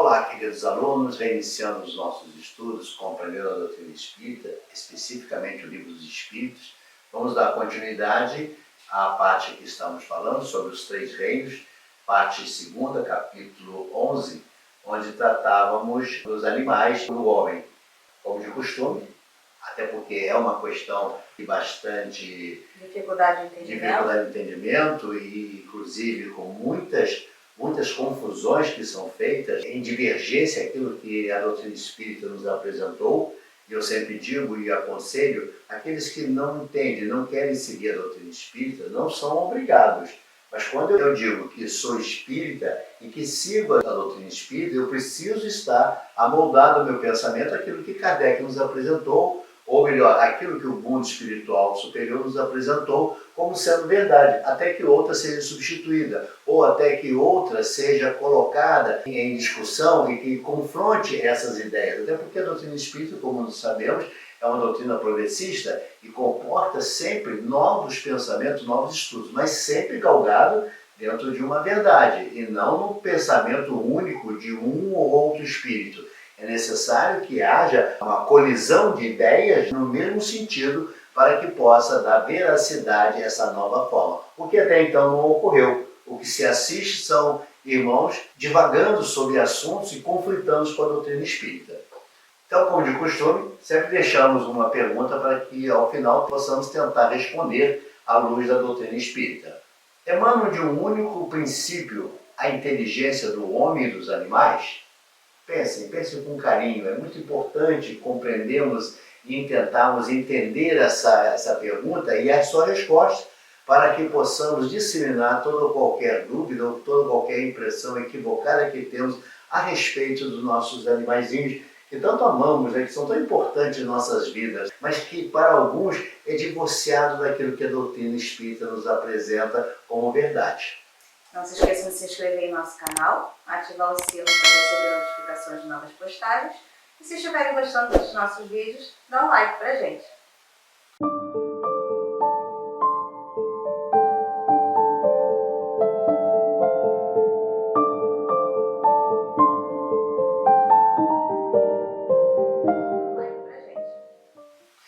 Olá, queridos alunos, reiniciando os nossos estudos compreendendo a doutrina espírita, especificamente o Livro dos Espíritos. Vamos dar continuidade à parte que estamos falando sobre os três reinos, parte 2, capítulo 11, onde tratávamos dos animais e do homem, como de costume, até porque é uma questão de bastante dificuldade de entendimento e, inclusive, com muitas confusões que são feitas em divergência àquilo que a doutrina espírita nos apresentou. E eu sempre digo e aconselho, aqueles que não entendem, não querem seguir a doutrina espírita, não são obrigados. Mas quando eu digo que sou espírita e que sigo a doutrina espírita, eu preciso estar amoldado no meu pensamento àquilo que Kardec nos apresentou, ou melhor, aquilo que o mundo espiritual superior nos apresentou como sendo verdade, até que outra seja substituída, ou até que outra seja colocada em discussão e que confronte essas ideias. Até porque a doutrina espírita, como nós sabemos, é uma doutrina progressista e comporta sempre novos pensamentos, novos estudos, mas sempre galgado dentro de uma verdade, e não no pensamento único de um ou outro espírito. É necessário que haja uma colisão de ideias no mesmo sentido para que possa dar veracidade a essa nova forma. O que até então não ocorreu. O que se assiste são irmãos divagando sobre assuntos e conflitando com a doutrina espírita. Então, como de costume, sempre deixamos uma pergunta para que, ao final, possamos tentar responder à luz da doutrina espírita. Emanam de um único princípio a inteligência do homem e dos animais? Pensem com carinho. É muito importante compreendermos e tentarmos entender essa pergunta e a sua resposta para que possamos disseminar toda qualquer dúvida ou toda qualquer impressão equivocada que temos a respeito dos nossos animaizinhos que tanto amamos, que são tão importantes em nossas vidas, mas que para alguns é divorciado daquilo que a doutrina espírita nos apresenta como verdade. Não se esqueçam de se inscrever em nosso canal, ativar o sino para receber notificações de novas postagens e se estiverem gostando dos nossos vídeos, dá um like pra gente.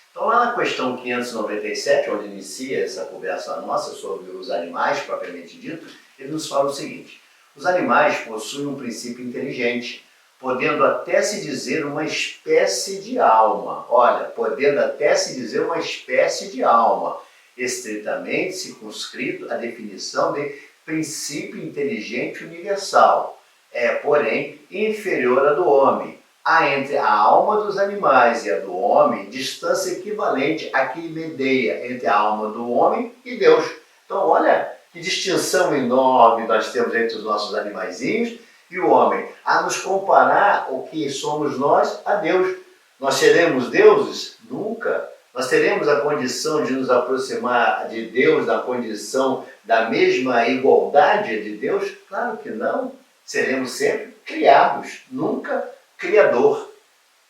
Então, lá na questão 597, onde inicia essa conversa nossa sobre os animais, propriamente dito, ele nos fala o seguinte: os animais possuem um princípio inteligente, podendo até se dizer uma espécie de alma. Olha, podendo até se dizer uma espécie de alma, estritamente circunscrito à definição de princípio inteligente universal. É, porém, inferior à do homem. Há entre a alma dos animais e a do homem distância equivalente à que medeia entre a alma do homem e Deus. Então, olha que distinção enorme nós temos entre os nossos animaizinhos e o homem. A nos comparar o que somos nós a Deus. Nós seremos deuses? Nunca. Nós teremos a condição de nos aproximar de Deus na condição da mesma igualdade de Deus? Claro que não. Seremos sempre criados, nunca criador.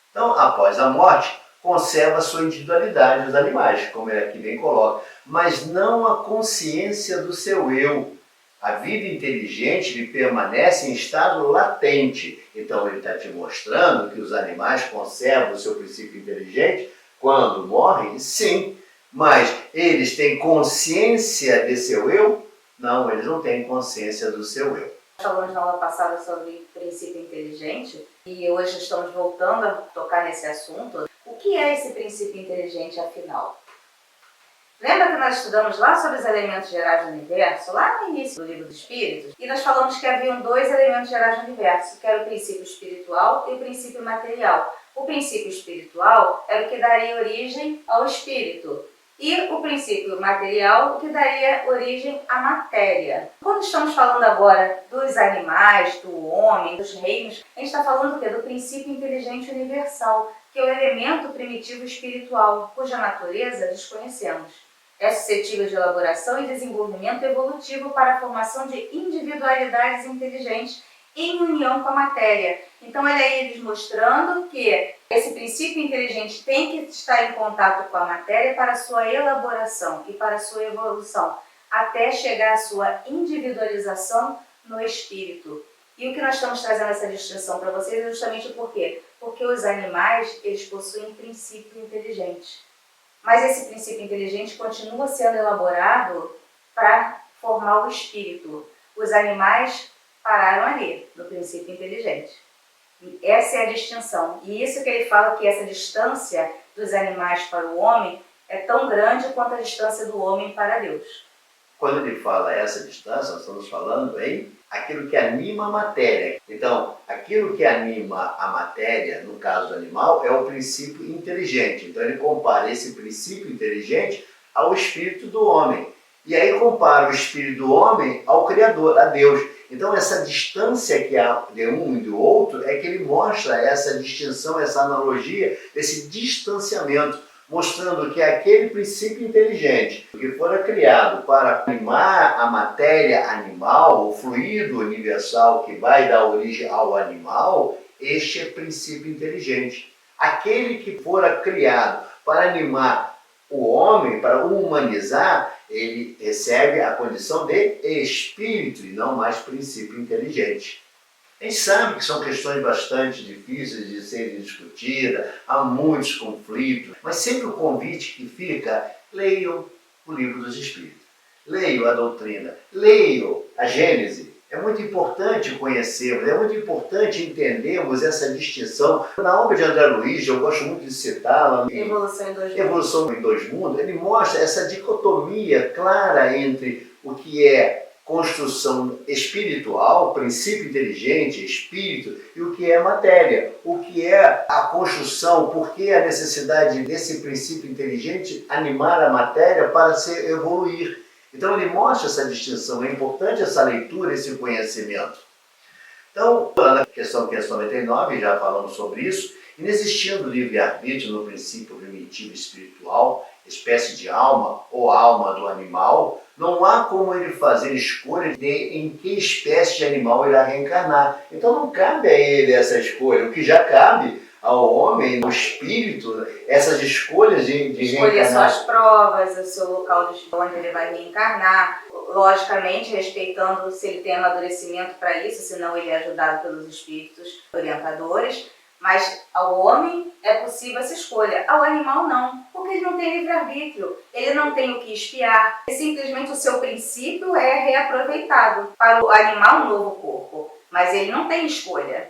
Então, após a morte, conserva a sua individualidade dos animais, como ele aqui bem coloca, mas não a consciência do seu eu. A vida inteligente lhe permanece em estado latente. Então ele está te mostrando que os animais conservam o seu princípio inteligente quando morrem? Sim, mas eles têm consciência de seu eu? Não, eles não têm consciência do seu eu. Falamos na aula passada sobre princípio inteligente e hoje estamos voltando a tocar nesse assunto. O que é esse princípio inteligente, afinal? Lembra que nós estudamos lá sobre os elementos gerais do universo, lá no início do Livro dos Espíritos? E nós falamos que haviam dois elementos gerais do universo, que era o princípio espiritual e o princípio material. O princípio espiritual era o que daria origem ao espírito. E o princípio material, o que daria origem à matéria. Quando estamos falando agora dos animais, do homem, dos reinos, a gente está falando do quê? Do princípio inteligente universal, que é o elemento primitivo espiritual, cuja natureza desconhecemos. É suscetível de elaboração e desenvolvimento evolutivo para a formação de individualidades inteligentes em união com a matéria. Então, olha aí eles mostrando que esse princípio inteligente tem que estar em contato com a matéria para a sua elaboração e para a sua evolução, até chegar à sua individualização no espírito. E o que nós estamos trazendo essa distinção para vocês é justamente por quê? Porque os animais, eles possuem princípio inteligente. Mas esse princípio inteligente continua sendo elaborado para formar o espírito. Os animais pararam ali, no princípio inteligente. E essa é a distinção. E isso que ele fala, que essa distância dos animais para o homem é tão grande quanto a distância do homem para Deus. Quando ele fala essa distância, nós estamos falando em aquilo que anima a matéria. Então, aquilo que anima a matéria, no caso do animal, é o princípio inteligente. Então, ele compara esse princípio inteligente ao espírito do homem. E aí compara o espírito do homem ao Criador, a Deus. Então, essa distância que há de um e do outro é que ele mostra essa distinção, essa analogia, esse distanciamento, mostrando que aquele princípio inteligente que fora criado para animar a matéria animal, o fluido universal que vai dar origem ao animal, este é princípio inteligente. Aquele que fora criado para animar o homem, para o humanizar, ele recebe a condição de espírito e não mais princípio inteligente. A gente sabe que são questões bastante difíceis de serem discutidas, há muitos conflitos, mas sempre o convite que fica, leiam o livro dos Espíritos, leiam a doutrina, leiam a Gênese. É muito importante conhecermos, é muito importante entendermos essa distinção. Na obra de André Luiz, eu gosto muito de citá-la, Evolução em Dois Mundos, ele mostra essa dicotomia clara entre o que é construção espiritual, princípio inteligente, espírito, e o que é matéria. O que é a construção, por que a necessidade desse princípio inteligente animar a matéria para se evoluir. Então ele mostra essa distinção, é importante essa leitura, esse conhecimento. Então, na questão 599, já falamos sobre isso, inexistindo livre-arbítrio no princípio primitivo espiritual, espécie de alma ou alma do animal, não há como ele fazer escolha de em que espécie de animal irá reencarnar. Então não cabe a ele essa escolha. O que já cabe ao homem, no espírito, essas escolhas de escolher reencarnar. suas provas, o seu local de onde ele vai reencarnar, logicamente respeitando se ele tem amadurecimento para isso, senão ele é ajudado pelos espíritos orientadores. Mas ao homem é possível essa escolha, ao animal não, porque ele não tem livre-arbítrio, ele não tem o que espiar, e simplesmente o seu princípio é reaproveitado para o animal um novo corpo, mas ele não tem escolha.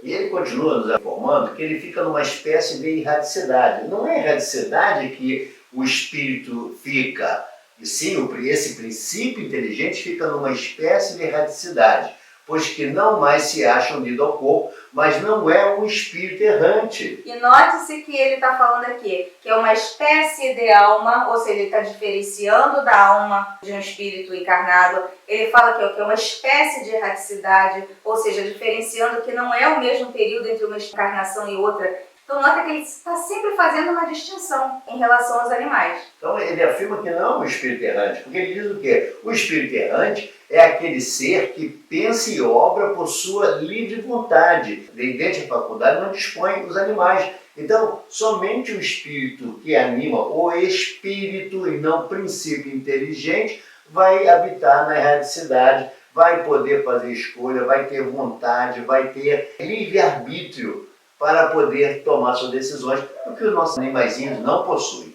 E ele continua nos informando que ele fica numa espécie de erradicidade. Não é erradicidade que o espírito fica, e sim esse princípio inteligente fica numa espécie de erradicidade, pois que não mais se acha unido ao corpo, mas não é um espírito errante. E note-se que ele está falando aqui, que é uma espécie de alma, ou seja, ele está diferenciando da alma de um espírito encarnado. Ele fala que é uma espécie de erraticidade, ou seja, diferenciando que não é o mesmo período entre uma encarnação e outra. Então nota que ele está sempre fazendo uma distinção em relação aos animais. Então ele afirma que não é um espírito errante, porque ele diz o quê? O espírito errante é aquele ser que pensa e obra por sua livre vontade. Dentro da faculdade não dispõe os animais. Então, somente o espírito que anima, o espírito e não princípio inteligente, vai habitar na erradicidade, vai poder fazer escolha, vai ter vontade, vai ter livre-arbítrio para poder tomar suas decisões, o que os nossos animaizinhos não possuem.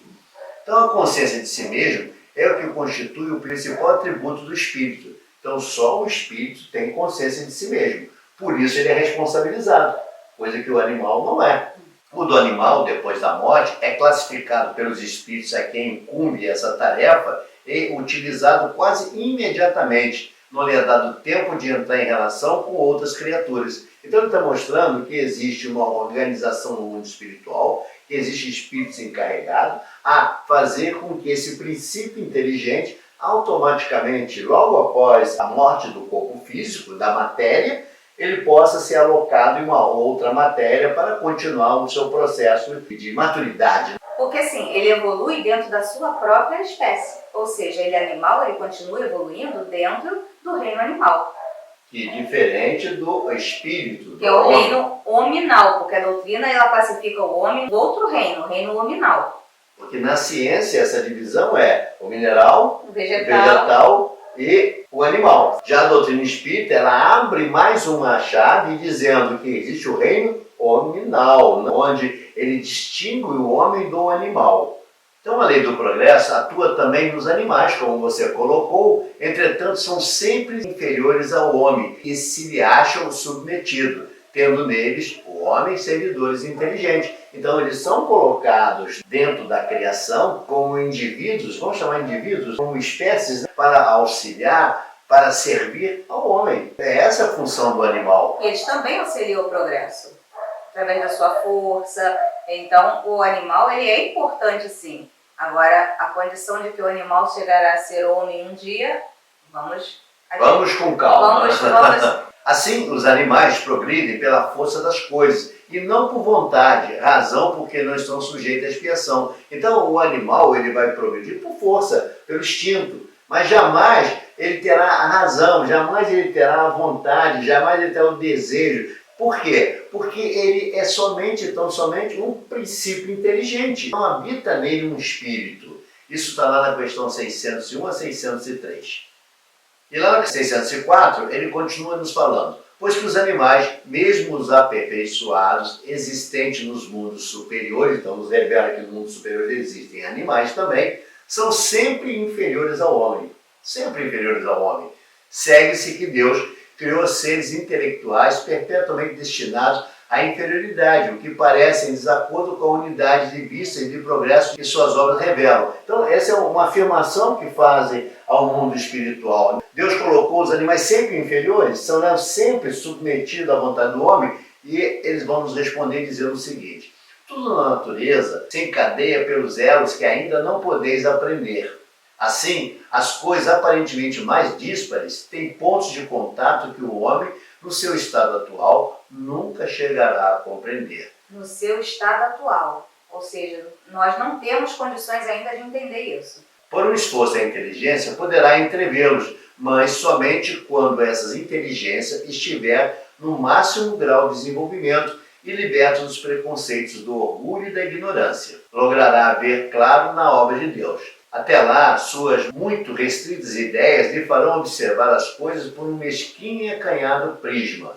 Então, a consciência de si mesmo é o que constitui o principal atributo do espírito. Então, só o espírito tem consciência de si mesmo. Por isso, ele é responsabilizado, coisa que o animal não é. O do animal, depois da morte, é classificado pelos espíritos a quem incumbe essa tarefa e utilizado quase imediatamente. Não lhe é dado tempo de entrar em relação com outras criaturas. Então ele está mostrando que existe uma organização no mundo espiritual, que existem espíritos encarregados a fazer com que esse princípio inteligente, automaticamente, logo após a morte do corpo físico, da matéria, ele possa ser alocado em uma outra matéria para continuar o seu processo de maturidade. Porque assim, ele evolui dentro da sua própria espécie. Ou seja, ele é animal, ele continua evoluindo dentro do reino animal. E diferente do espírito. Que é o reino hominal, porque a doutrina ela classifica o homem em outro reino, o reino hominal. Porque na ciência essa divisão é o mineral, o vegetal e o animal. Já a doutrina espírita, ela abre mais uma chave dizendo que existe o reino hominal, onde ele distingue o homem do animal. Então a lei do progresso atua também nos animais, como você colocou, entretanto são sempre inferiores ao homem e se lhe acham submetidos, tendo neles o homem servidores inteligentes. Então eles são colocados dentro da criação como indivíduos, vamos chamar indivíduos, como espécies, para auxiliar, para servir ao homem. É essa a função do animal. Eles também auxiliam o progresso, através da sua força. Então o animal ele é importante sim. Agora, a condição de que o animal chegará a ser homem um dia, vamos com calma. Vamos. Assim, os animais progridem pela força das coisas e não por vontade, razão porque não estão sujeitos à expiação. Então, o animal ele vai progredir por força, pelo instinto, mas jamais ele terá a razão, jamais ele terá a vontade, jamais ele terá o desejo. Por quê? Porque ele é somente um princípio inteligente. Não habita nele um espírito. Isso está lá na questão 601 a 603. E lá na 604, ele continua nos falando: pois que os animais, mesmo os aperfeiçoados, existentes nos mundos superiores, então nos revela que no mundo superior existem animais também, são sempre inferiores ao homem. Sempre inferiores ao homem. Segue-se que Deus criou seres intelectuais perpetuamente destinados à inferioridade, o que parece em desacordo com a unidade de vista e de progresso que suas obras revelam. Então, essa é uma afirmação que fazem ao mundo espiritual. Deus colocou os animais sempre inferiores, são sempre submetidos à vontade do homem, e eles vão nos responder dizendo o seguinte: tudo na natureza se encadeia pelos elos que ainda não podeis aprender. Assim, as coisas aparentemente mais díspares têm pontos de contato que o homem, no seu estado atual, nunca chegará a compreender. No seu estado atual. Ou seja, nós não temos condições ainda de entender isso. Por um esforço da inteligência, poderá entrevê-los, mas somente quando essa inteligência estiver no máximo grau de desenvolvimento e liberta dos preconceitos do orgulho e da ignorância. Logrará ver claro na obra de Deus. Até lá, suas muito restritas ideias lhe farão observar as coisas por um mesquinho e acanhado prisma.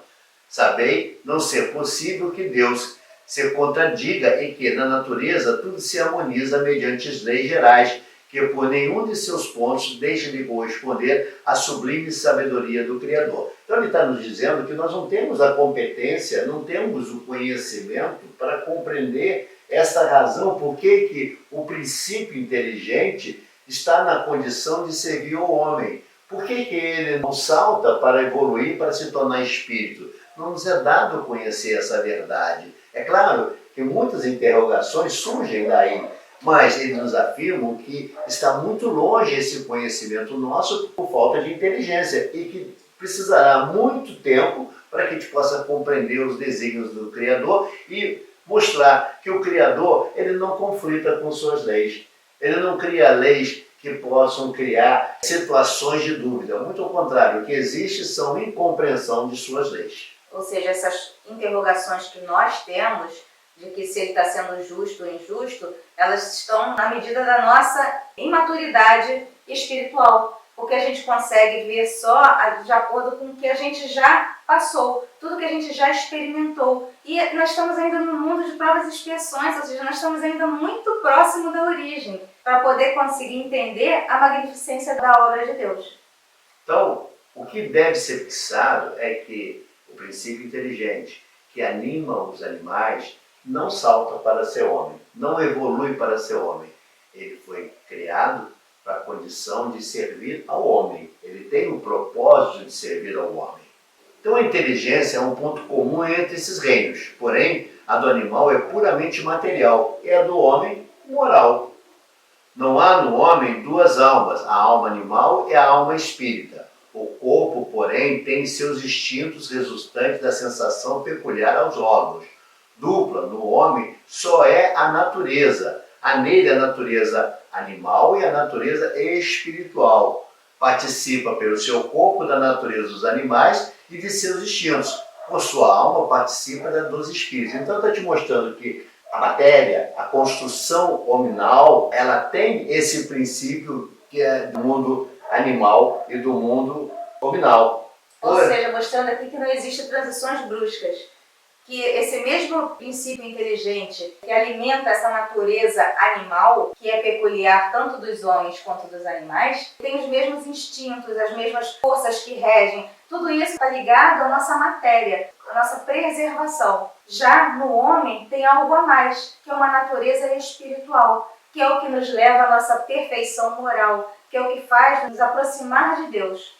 Sabei não ser possível que Deus se contradiga e que, na natureza, tudo se harmoniza mediante as leis gerais, que por nenhum de seus pontos deixa de corresponder à sublime sabedoria do Criador. Então ele está nos dizendo que nós não temos a competência, não temos o conhecimento para compreender essa razão por que o princípio inteligente está na condição de servir ao homem. Por que ele não salta para evoluir, para se tornar espírito? Não nos é dado conhecer essa verdade. É claro que muitas interrogações surgem daí, mas eles nos afirmam que está muito longe esse conhecimento nosso por falta de inteligência e que precisará muito tempo para que a gente possa compreender os desígnios do Criador e mostrar que o Criador ele não conflita com suas leis. Ele não cria leis que possam criar situações de dúvida. Muito ao contrário, o que existe são incompreensão de suas leis. Ou seja, essas interrogações que nós temos de que se ele está sendo justo ou injusto, elas estão na medida da nossa imaturidade espiritual. Porque a gente consegue ver só de acordo com o que a gente já passou, tudo que a gente já experimentou. E nós estamos ainda no mundo de provas e expiações, ou seja, nós estamos ainda muito próximo da origem, para poder conseguir entender a magnificência da obra de Deus. Então, o que deve ser fixado é que o princípio inteligente que anima os animais não salta para ser homem, não evolui para ser homem. Ele foi criado para a condição de servir ao homem. Ele tem o propósito de servir ao homem. Então a inteligência é um ponto comum entre esses reinos, porém a do animal é puramente material e a do homem moral. Não há no homem duas almas, a alma animal e a alma espírita. O corpo, porém, tem seus instintos resultantes da sensação peculiar aos órgãos. Dupla, no homem, só é a natureza. Há nele a natureza animal e a natureza espiritual. Participa pelo seu corpo da natureza dos animais e de seus instintos. Por sua alma participa da dos espíritos. Então está te mostrando que a matéria, a construção hominal, ela tem esse princípio que é do mundo animal e do mundo nominal. Ou seja, mostrando aqui que não existem transições bruscas. Que esse mesmo princípio inteligente que alimenta essa natureza animal, que é peculiar tanto dos homens quanto dos animais, tem os mesmos instintos, as mesmas forças que regem. Tudo isso está ligado à nossa matéria, à nossa preservação. Já no homem tem algo a mais, que é uma natureza espiritual, que é o que nos leva à nossa perfeição moral, que é o que faz nos aproximar de Deus.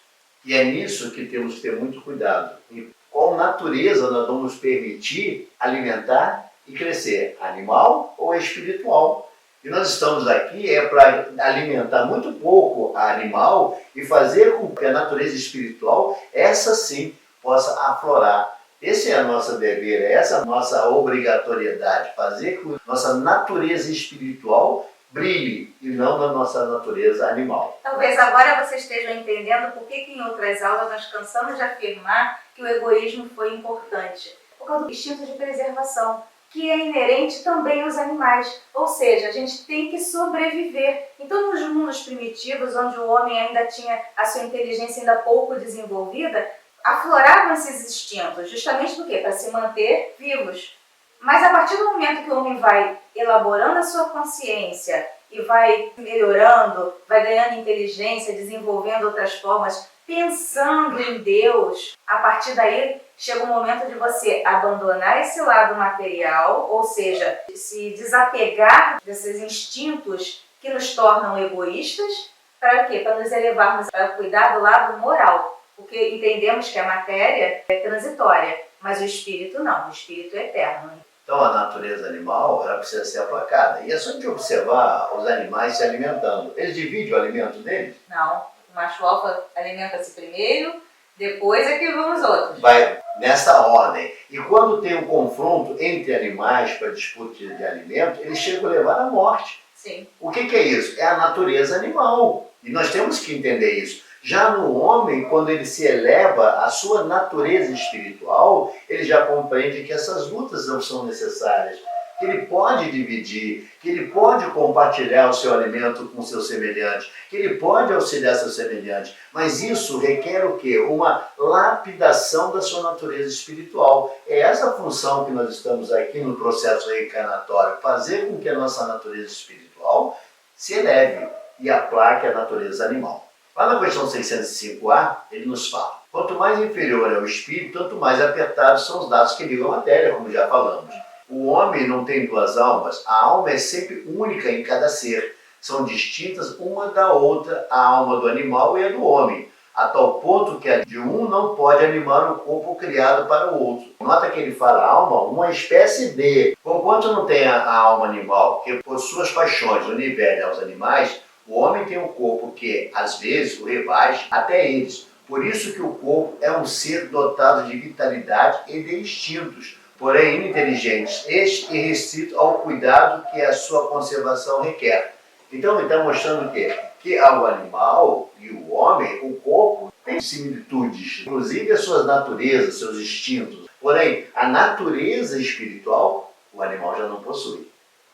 E é nisso que temos que ter muito cuidado. Em qual natureza nós vamos permitir alimentar e crescer? Animal ou espiritual? E nós estamos aqui para alimentar muito pouco a animal e fazer com que a natureza espiritual, essa sim, possa aflorar. Esse é a nossa dever, essa é a nossa obrigatoriedade, fazer com que a nossa natureza espiritual brilhe e não na nossa natureza animal. Talvez agora vocês estejam entendendo por que em outras aulas nós cansamos de afirmar que o egoísmo foi importante. Por causa do instinto de preservação, que é inerente também aos animais. Ou seja, a gente tem que sobreviver. Então, nos mundos primitivos, onde o homem ainda tinha a sua inteligência ainda pouco desenvolvida, afloravam esses instintos, justamente por quê? Para se manter vivos. Mas a partir do momento que o homem vai elaborando a sua consciência e vai melhorando, vai ganhando inteligência, desenvolvendo outras formas, pensando em Deus, a partir daí chega o momento de você abandonar esse lado material, ou seja, se desapegar desses instintos que nos tornam egoístas, para quê? Para nos elevarmos para cuidar do lado moral, porque entendemos que a matéria é transitória, mas o espírito não, o espírito é eterno. Então a natureza animal ela precisa ser aplacada. E é só de observar os animais se alimentando. Eles dividem o alimento deles? Não. O macho alfa alimenta-se primeiro, depois é que vão os outros. Vai nessa ordem. E quando tem um confronto entre animais para disputa de alimento, eles chegam a levar à morte. Sim. O que é isso? É a natureza animal. E nós temos que entender isso. Já no homem, quando ele se eleva à sua natureza espiritual, ele já compreende que essas lutas não são necessárias, que ele pode dividir, que ele pode compartilhar o seu alimento com o seu semelhante, que ele pode auxiliar seu semelhante, mas isso requer o quê? Uma lapidação da sua natureza espiritual. É essa função que nós estamos aqui no processo reencarnatório, fazer com que a nossa natureza espiritual se eleve e aplaque a natureza animal. Lá na questão 605A, ele nos fala: quanto mais inferior é o espírito, tanto mais apertados são os laços que ligam a matéria, como já falamos. O homem não tem duas almas, a alma é sempre única em cada ser. São distintas uma da outra, a alma do animal e a do homem, a tal ponto que a de um não pode animar o corpo criado para o outro. Nota que ele fala alma, uma espécie de. Conquanto não tem a alma animal, que por suas paixões universais aos animais, o homem tem um corpo que, às vezes, o rebaixa até eles. Por isso que o corpo é um ser dotado de vitalidade e de instintos, porém inteligentes, e restrito ao cuidado que a sua conservação requer. Então ele está mostrando o quê? Que ao animal e o homem, o corpo tem similitudes, inclusive as suas naturezas, seus instintos. Porém, a natureza espiritual, o animal já não possui.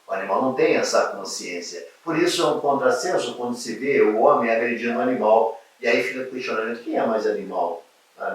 O animal não tem essa consciência. Por isso é um contrassenso quando se vê o homem agredindo o animal. E aí fica o questionamento: quem é mais animal?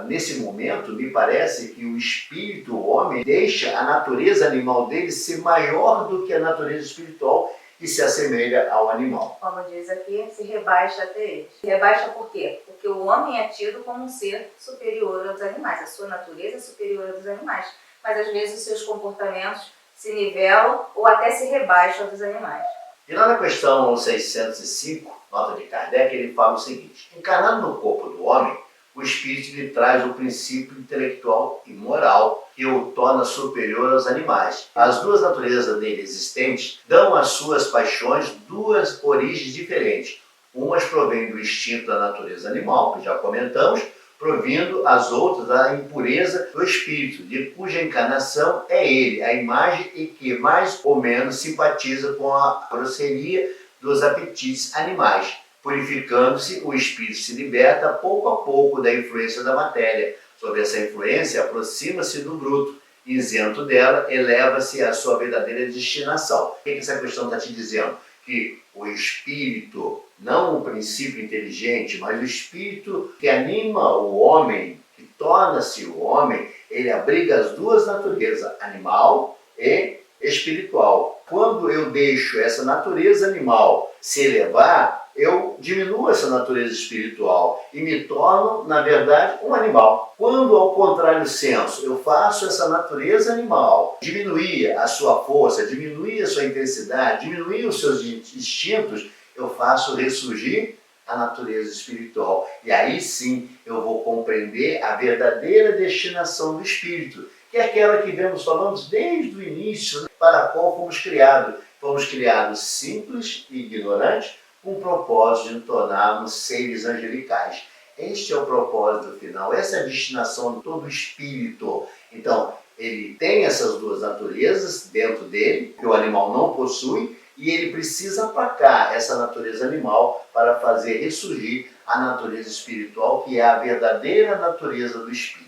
Nesse momento, me parece que o espírito, o homem, deixa a natureza animal dele ser maior do que a natureza espiritual e se assemelha ao animal. Como diz aqui, se rebaixa até eles. Se rebaixa por quê? Porque o homem é tido como um ser superior aos animais. A sua natureza é superior aos animais. Mas às vezes os seus comportamentos se nivelam ou até se rebaixam dos animais. E lá na questão 605, nota de Kardec, ele fala o seguinte: encarnado no corpo do homem, o espírito lhe traz o princípio intelectual e moral que o torna superior aos animais. As duas naturezas dele existentes dão às suas paixões duas origens diferentes. Umas provêm do instinto da natureza animal, que já comentamos, provindo as outras da impureza do espírito, de cuja encarnação é ele, a imagem, e que mais ou menos simpatiza com a grosseria dos apetites animais. Purificando-se, o espírito se liberta pouco a pouco da influência da matéria. Sob essa influência, aproxima-se do bruto, isento dela, eleva-se à sua verdadeira destinação. O que essa questão está te dizendo? que o espírito, não o princípio inteligente, mas o espírito que anima o homem, que torna-se o homem, ele abriga as duas naturezas, animal e espiritual. Quando eu deixo essa natureza animal se elevar, eu diminuo essa natureza espiritual e me torno, na verdade, um animal. Quando, ao contrário senso, eu faço essa natureza animal diminuir a sua força, diminuir a sua intensidade, diminuir os seus instintos, eu faço ressurgir a natureza espiritual. E aí sim eu vou compreender a verdadeira destinação do espírito, que é aquela que vemos falando desde o início, para a qual fomos criados. Fomos criados simples e ignorantes, com o propósito de nos tornarmos seres angelicais. Este é o propósito final, essa é a destinação de todo espírito. Então, ele tem essas duas naturezas dentro dele, que o animal não possui, e ele precisa aplacar essa natureza animal para fazer ressurgir a natureza espiritual, que é a verdadeira natureza do espírito.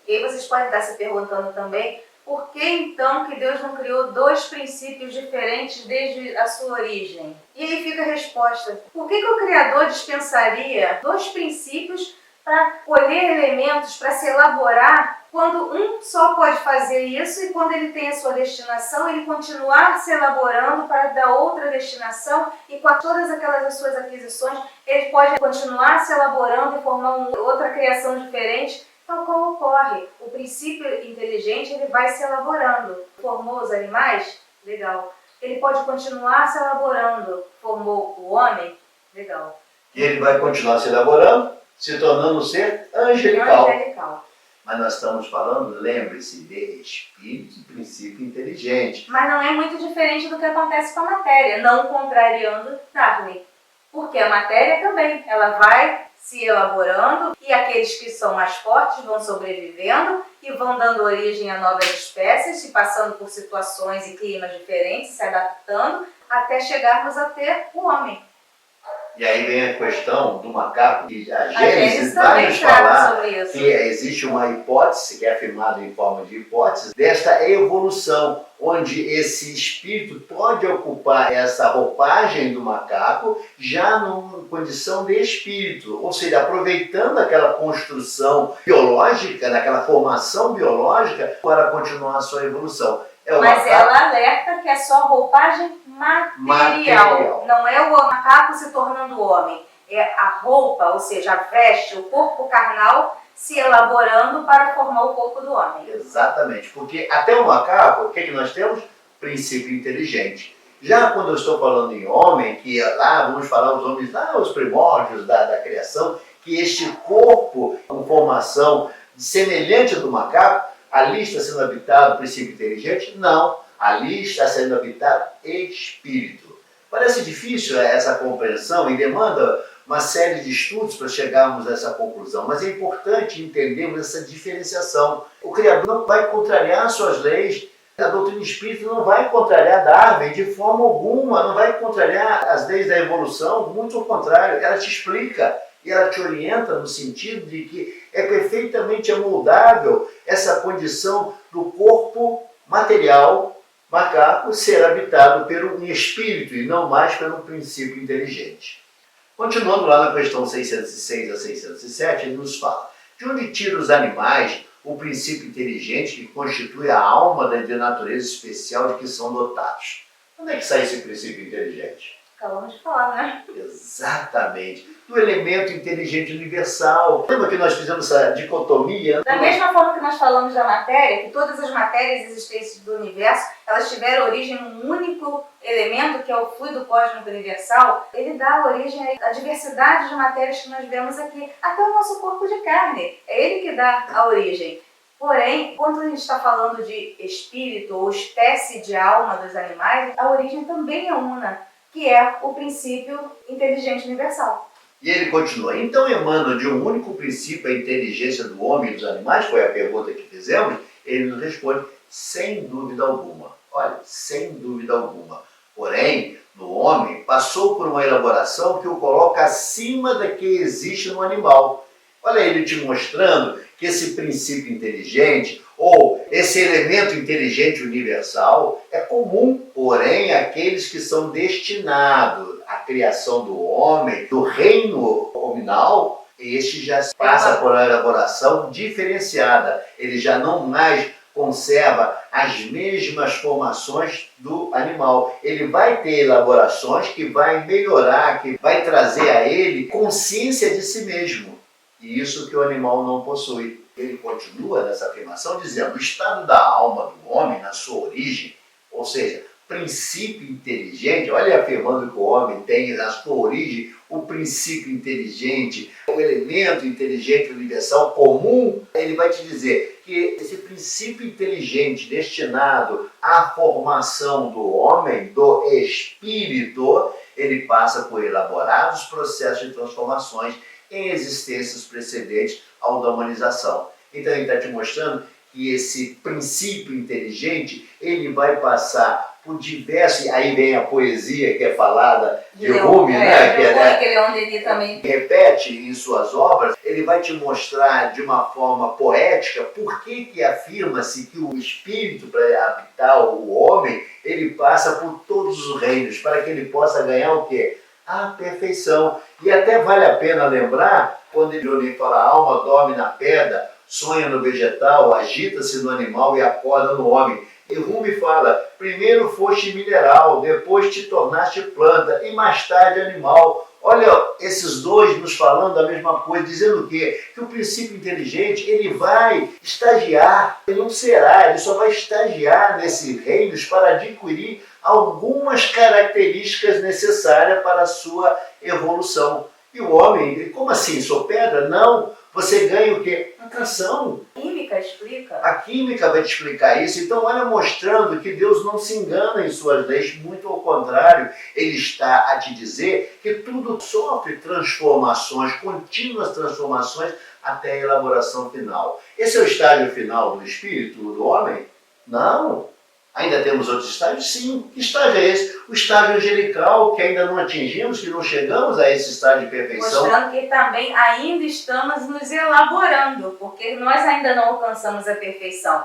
E aí vocês podem estar se perguntando também, por que então que Deus não criou dois princípios diferentes desde a sua origem? E aí fica a resposta. Por que o Criador dispensaria dois princípios para colher elementos, para se elaborar, quando um só pode fazer isso e quando ele tem a sua destinação, ele continuar se elaborando para dar outra destinação e com todas aquelas suas aquisições, ele pode continuar se elaborando e formar outra criação diferente? Então, como ocorre? O princípio inteligente ele vai se elaborando. Formou os animais? Legal. Ele pode continuar se elaborando. Formou o homem? Legal. E ele vai continuar se elaborando, se tornando um ser angelical. Mas nós estamos falando, lembre-se, de espírito e princípio inteligente. Mas não é muito diferente do que acontece com a matéria, não contrariando Darwin. Porque a matéria também, ela vai se elaborando e aqueles que são mais fortes vão sobrevivendo e vão dando origem a novas espécies e passando por situações e climas diferentes, se adaptando até chegarmos a ter o homem. E aí vem a questão do macaco, que a Gênesis vai nos falar que existe uma hipótese, que é afirmada em forma de hipótese, desta evolução, onde esse espírito pode ocupar essa roupagem do macaco já numa condição de espírito, ou seja, aproveitando aquela construção biológica, naquela formação biológica, para continuar a sua evolução. Mas ela alerta que é só roupagem material. Não é o macaco se tornando homem. É a roupa, ou seja, a veste, o corpo carnal se elaborando para formar o corpo do homem. Exatamente, porque até o macaco, o que nós temos? Princípio inteligente. Já quando eu estou falando em homem, que lá vamos falar os homens lá, os primórdios da criação, que este corpo com formação semelhante ao do macaco, ali está sendo habitado o princípio inteligente? Não. Ali está sendo habitado espírito. Parece difícil essa compreensão e demanda uma série de estudos para chegarmos a essa conclusão, mas é importante entendermos essa diferenciação. O Criador não vai contrariar suas leis, a doutrina espírita não vai contrariar Darwin de forma alguma, não vai contrariar as leis da evolução, muito ao contrário, ela te explica. E ela te orienta no sentido de que é perfeitamente amoldável essa condição do corpo material macaco ser habitado por um espírito e não mais pelo princípio inteligente. Continuando lá na questão 606 a 607, ele nos fala: de onde tira os animais o princípio inteligente que constitui a alma de natureza especial de que são dotados? Onde é que sai esse princípio inteligente? Acabamos de falar, né? Exatamente. Do elemento inteligente universal. Lembra que nós fizemos essa dicotomia? Da mesma forma que nós falamos da matéria, que todas as matérias existentes do universo, elas tiveram origem num único elemento, que é o fluido cósmico universal, ele dá origem à diversidade de matérias que nós vemos aqui, até o nosso corpo de carne. É ele que dá a origem. Porém, quando a gente está falando de espírito ou espécie de alma dos animais, a origem também é una, que é o princípio inteligente universal. E ele continua: então emana de um único princípio a inteligência do homem e dos animais? Foi a pergunta que fizemos. Ele nos responde: sem dúvida alguma. Olha, sem dúvida alguma. Porém, no homem, passou por uma elaboração que o coloca acima da que existe no animal. Olha ele te mostrando que esse princípio inteligente ou esse elemento inteligente universal é comum, porém aqueles que são destinados à criação do homem, do reino hominal, este já passa por uma elaboração diferenciada. Ele já não mais conserva as mesmas formações do animal. Ele vai ter elaborações que vai melhorar, que vai trazer a ele consciência de si mesmo. E isso que o animal não possui. Ele continua nessa afirmação dizendo: o estado da alma do homem, na sua origem, ou seja, princípio inteligente, olha afirmando que o homem tem na sua origem o princípio inteligente, o elemento inteligente universal comum, ele vai te dizer que esse princípio inteligente destinado à formação do homem, do espírito, ele passa por elaborados processos de transformações em existências precedentes ao da humanização. Então ele está te mostrando que esse princípio inteligente, ele vai passar por diversos, aí vem a poesia que é falada de Rumi, né? Que também repete em suas obras, ele vai te mostrar de uma forma poética por que afirma-se que o espírito, para habitar o homem, ele passa por todos os reinos, para que ele possa ganhar o quê? A perfeição. E até vale a pena lembrar, quando ele fala: a alma dorme na pedra, sonha no vegetal, agita-se no animal e acorda no homem. E Rumi fala: primeiro foste mineral, depois te tornaste planta e mais tarde animal. Olha, esses dois nos falando a mesma coisa, dizendo o quê? Que o princípio inteligente, ele vai estagiar, ele não será, ele só vai estagiar nesses reinos para adquirir algumas características necessárias para a sua evolução. E o homem, como assim, sou pedra? Não, você ganha o quê? A canção. A química explica. A química vai te explicar isso. Então, olha, mostrando que Deus não se engana em suas leis, muito ao contrário, Ele está a te dizer que tudo sofre transformações, contínuas transformações, até a elaboração final. Esse é o estágio final do espírito, do homem? Não. Ainda temos outros estágios? Sim. Que estágio é esse? O estágio angelical, que ainda não atingimos, que não chegamos a esse estágio de perfeição. Mostrando que também ainda estamos nos elaborando, porque nós ainda não alcançamos a perfeição.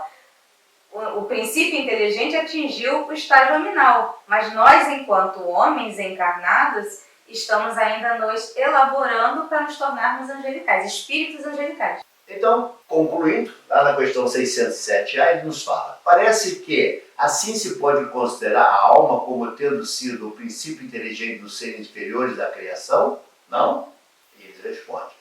O princípio inteligente atingiu o estágio nominal, mas nós, enquanto homens encarnados, estamos ainda nos elaborando para nos tornarmos angelicais, espíritos angelicais. Então, concluindo, lá na questão 607A, ele nos fala: parece que assim se pode considerar a alma como tendo sido o princípio inteligente dos seres inferiores da criação? Não? E ele responde: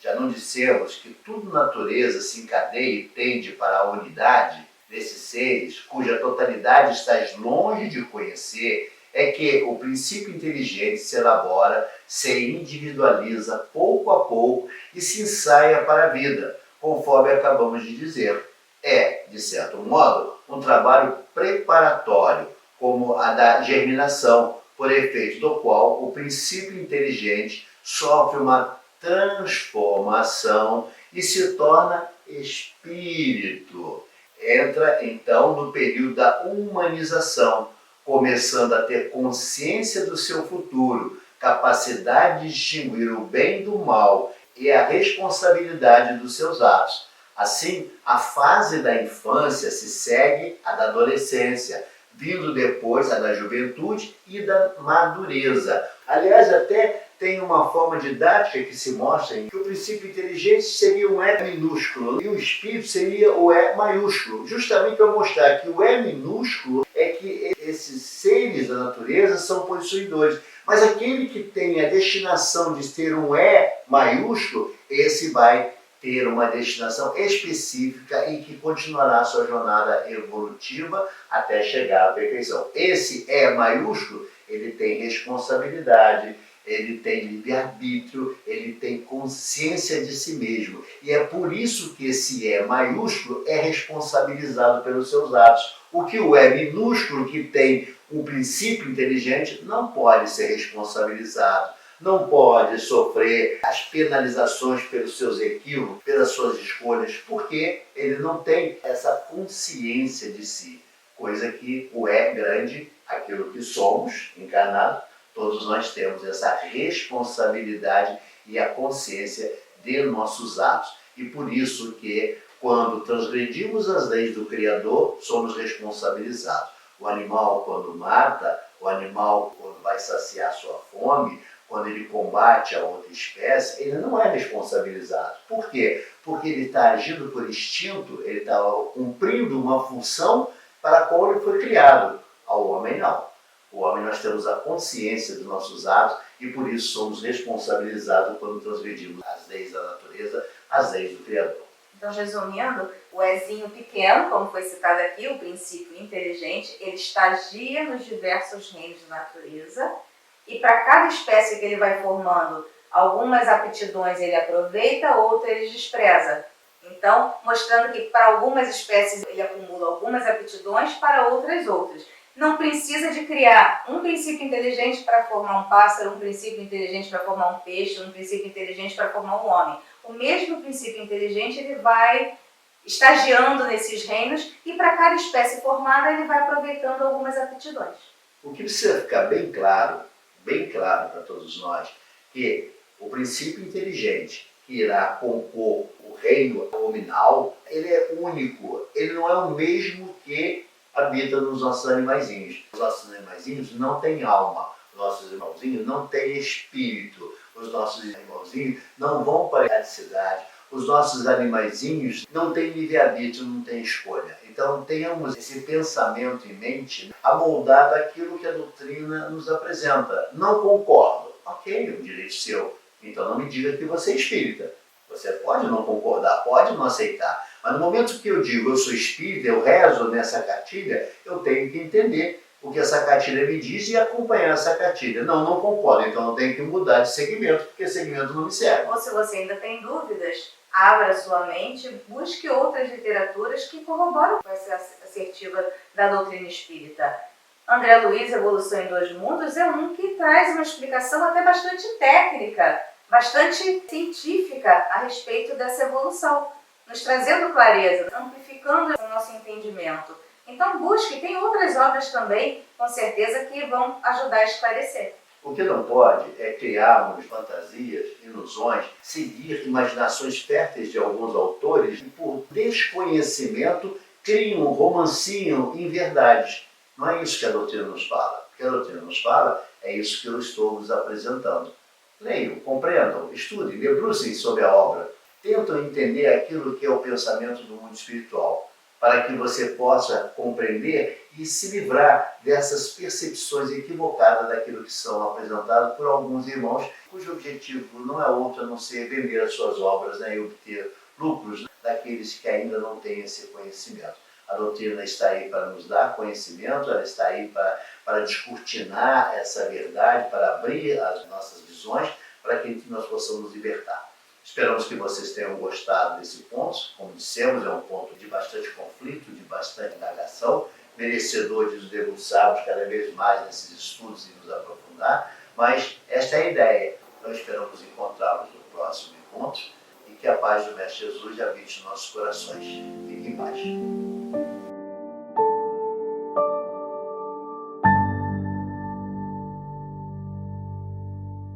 já não dissemos que tudo natureza se encadeia e tende para a unidade desses seres, cuja totalidade estás longe de conhecer, é que o princípio inteligente se elabora, se individualiza pouco a pouco e se ensaia para a vida, conforme acabamos de dizer. É, de certo modo, um trabalho preparatório, como a da germinação, por efeito do qual o princípio inteligente sofre uma transformação e se torna espírito. Entra, então, no período da humanização, começando a ter consciência do seu futuro, capacidade de distinguir o bem do mal e a responsabilidade dos seus atos. Assim, a fase da infância se segue à da adolescência, vindo depois a da juventude e da madureza. Aliás, até tem uma forma didática que se mostra em que o princípio inteligente seria um E minúsculo e o espírito seria o E maiúsculo, justamente para mostrar que o E minúsculo é que esses seres da natureza são possuidores, mas aquele que tem a destinação de ter um E maiúsculo, esse vai ter uma destinação específica e que continuará a sua jornada evolutiva até chegar à perfeição. Esse E maiúsculo, ele tem responsabilidade, ele tem livre-arbítrio, ele tem consciência de si mesmo. E é por isso que esse E maiúsculo é responsabilizado pelos seus atos. O que o E minúsculo, que tem um princípio inteligente, não pode ser responsabilizado, não pode sofrer as penalizações pelos seus equívocos, pelas suas escolhas, porque ele não tem essa consciência de si. Coisa que o E grande, aquilo que somos, encarnado, todos nós temos essa responsabilidade e a consciência de nossos atos. E por isso que, quando transgredimos as leis do Criador, somos responsabilizados. O animal, quando mata, o animal, quando vai saciar sua fome, quando ele combate a outra espécie, ele não é responsabilizado. Por quê? Porque ele está agindo por instinto, ele está cumprindo uma função para a qual ele foi criado. Ao homem, não. O homem, nós temos a consciência dos nossos atos e por isso somos responsabilizados quando transgredimos as leis da natureza, as leis do Criador. Então, resumindo, o Ezinho pequeno, como foi citado aqui, o princípio inteligente, ele estagia nos diversos reinos da natureza e para cada espécie que ele vai formando, algumas aptidões ele aproveita, outras ele despreza. Então, mostrando que para algumas espécies ele acumula algumas aptidões, para outras. Não precisa de criar um princípio inteligente para formar um pássaro, um princípio inteligente para formar um peixe, um princípio inteligente para formar um homem. O mesmo princípio inteligente ele vai estagiando nesses reinos e para cada espécie formada ele vai aproveitando algumas aptidões. O que precisa ficar bem claro para todos nós, que o princípio inteligente que irá compor o reino nominal, ele é único, ele não é o mesmo que habita nos nossos animaizinhos. Os nossos animaizinhos não têm alma, os nossos irmãozinhos não têm espírito, os nossos irmãozinhos não vão para a cidade, os nossos animaizinhos não têm livre-arbítrio, não têm escolha. Então tenhamos esse pensamento em mente, amoldado àquilo que a doutrina nos apresenta. Não concordo, ok, é um direito seu. Então não me diga que você é espírita. Você pode não concordar, pode não aceitar. Mas no momento que eu digo eu sou espírita, eu rezo nessa cartilha, eu tenho que entender o que essa cartilha me diz e acompanhar essa cartilha. Não concordo, então eu tenho que mudar de segmento, porque segmento não me serve. Ou se você ainda tem dúvidas, abra sua mente, busque outras literaturas que corroboram com essa assertiva da doutrina espírita. André Luiz, Evolução em Dois Mundos, é um que traz uma explicação até bastante técnica, bastante científica a respeito dessa evolução, nos trazendo clareza, amplificando o nosso entendimento. Então busque, tem outras obras também, com certeza, que vão ajudar a esclarecer. O que não pode é criarmos fantasias, ilusões, seguir imaginações férteis de alguns autores que, por desconhecimento, criam um romancinho em verdades. Não é isso que a doutrina nos fala. O que a doutrina nos fala é isso que eu estou vos apresentando. Leiam, compreendam, estudem, debrucem sobre a obra. Tentam entender aquilo que é o pensamento do mundo espiritual, para que você possa compreender e se livrar dessas percepções equivocadas daquilo que são apresentadas por alguns irmãos, cujo objetivo não é outro a não ser vender as suas obras, né, e obter lucros daqueles que ainda não têm esse conhecimento. A doutrina está aí para nos dar conhecimento, ela está aí para descortinar essa verdade, para abrir as nossas visões, para que nós possamos nos libertar. Esperamos que vocês tenham gostado desse ponto. Como dissemos, é um ponto de bastante conflito, de bastante indagação, merecedor de nos debruçarmos cada vez mais nesses estudos e nos aprofundar, mas esta é a ideia. Então esperamos encontrá-los no próximo encontro e que a paz do Mestre Jesus habite em nossos corações. Fique em paz.